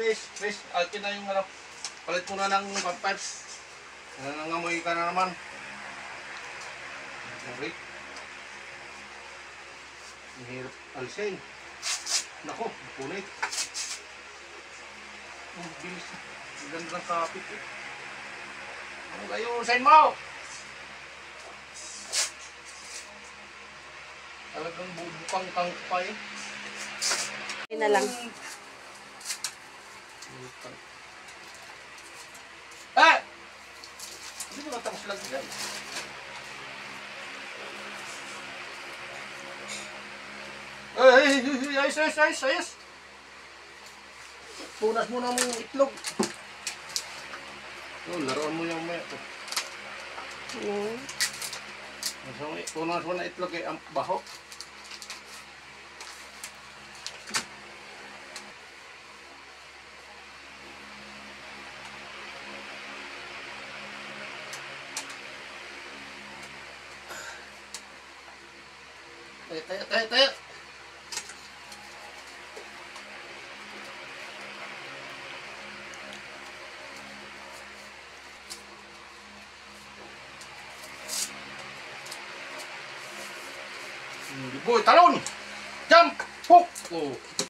Chris, akin na yung ano. Palit mo na ng pipes. Nangangamoy ka na naman. Rick. Ang hirap alisin. Nako, punit. Bilis. Ang ganda ng kapit eh. Ano kayo? Sign mo! Talagang bubukang kang pa eh. Yun na lang. Ah! Hindi mo natapos lang yan. Ayos. Punas mo na mong itlog. Laruan mo yung may ito. Punas mo na itlog ay ang baho. Tayo. Boy, talon! Jump! Hook! Oh.